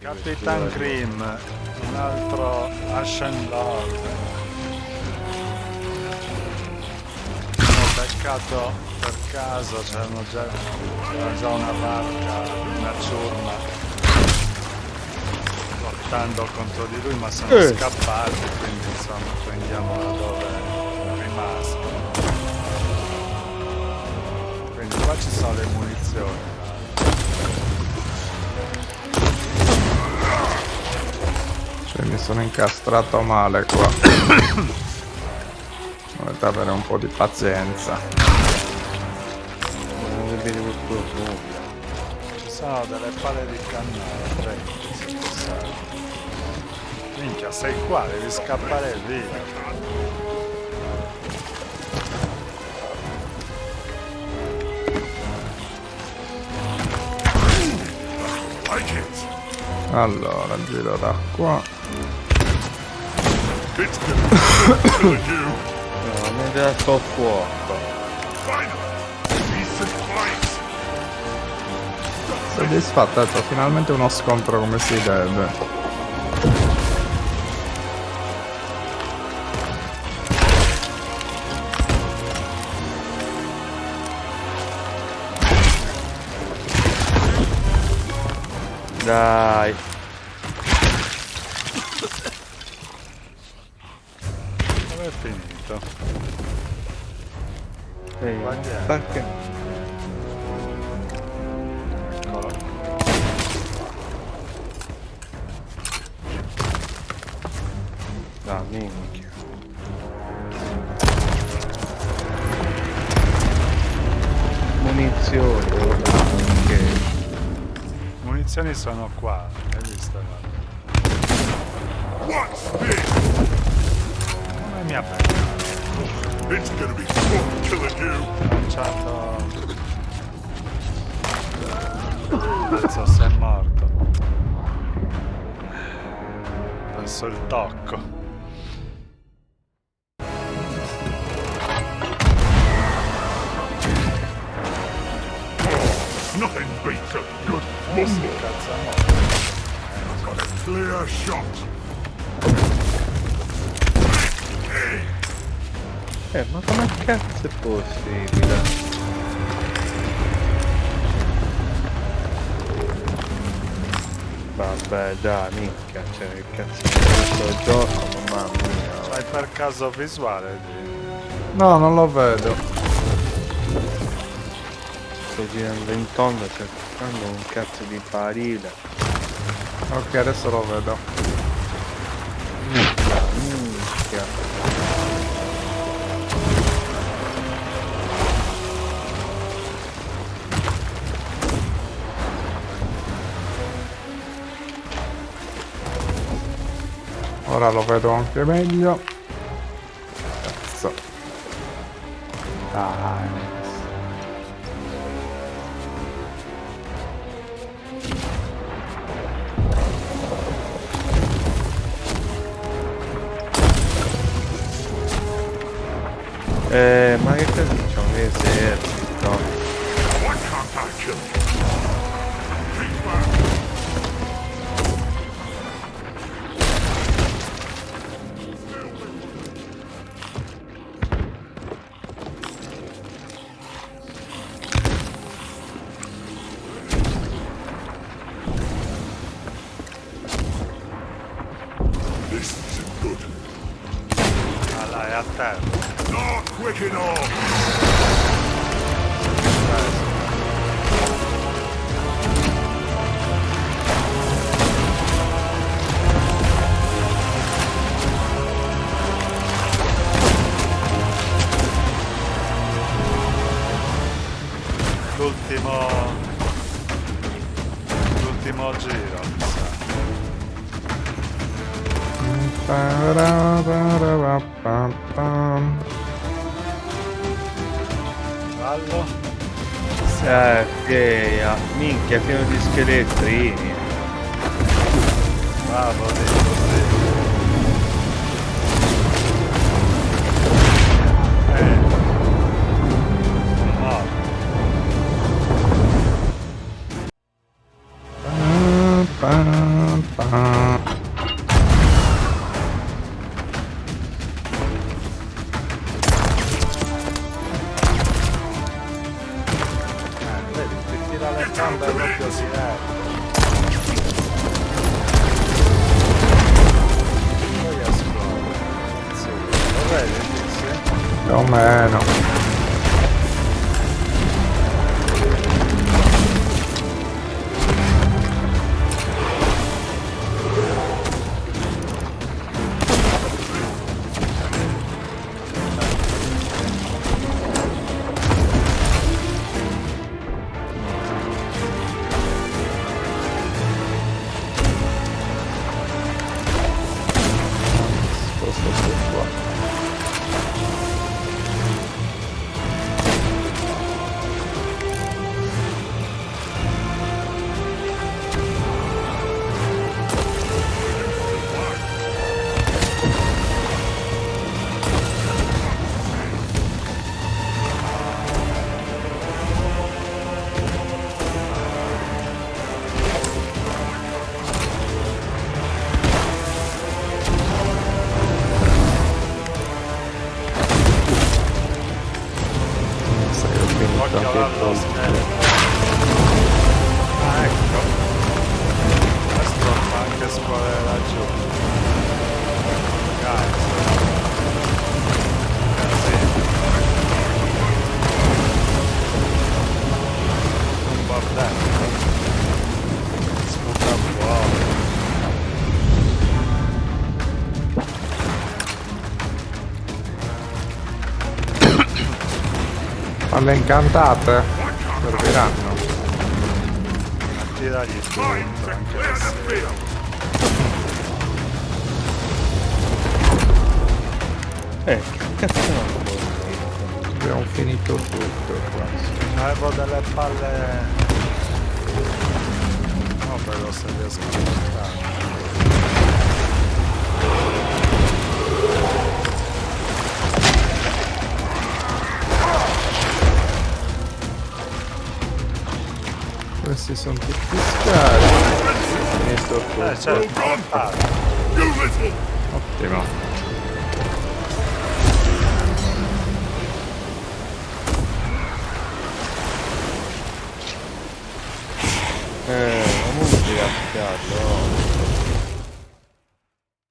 Capitan Grimm, un altro Ashen Lord. Ho beccato per caso, c'era già una barca, una ciurma lottando contro di lui, ma sono scappati, quindi insomma prendiamola dove è rimasto. Quindi qua ci sono le munizioni. Cioè mi sono incastrato male qua. Dovete avere un po' di pazienza. Non ne vedevo più nulla. Ci sono delle palle di cannone, minchia, sei qua, devi scappare via. Allora, giro da qua. No, mi ha dato fuoco. Soddisfatto, ecco, finalmente uno scontro come si deve. Dai. Dove è finito? Perché? Eccolo. Da minchia. Munizioni, ok. Munizioni sono qua, hai visto? Come mi ha beccato? It's gonna be fun killing you. Lanciato. Adesso sei morto. Adesso il tocco. Nothing beats a good muscle. Cazzo è morto. Got a clear shot. Ma come cazzo è possibile? Vabbè dai, minchia, cioè che cazzo è questo gioco, mamma mia. C'hai per caso visuale di... No, non lo vedo. Sto girando in tondo cercando un cazzo di barile. Ok, adesso lo vedo. Minchia. Ora lo vedo anche meglio. Cazzo. Dai. Ma che cazzo c'è un esercito? Why can't I kill you? Keep back. This isn't good. Ah, è a terra. Not quick enough. L'ultimo giro, mi sa. Ballo. Fia, minchia, pieno di scheletrini. Bravo, detto, sì. Morto. o meno. Sposto su qua. Sai, ho finito Occhio anche il allo colpo. scheletro. Ah, ecco. Questo fa anche scuola laggiù. Guys. Casino. Un bordello. Sputa fuori. Palle incantate serviranno. Tiragli tutto, Time to anche clear the se... field. Che cazzo no? Abbiamo finito tutto quasi. Avevo delle palle... No, però se riesco a toccare. Questi sono tutti scarichi. Finito tutto. Certo. Ah, You little. Ottimo.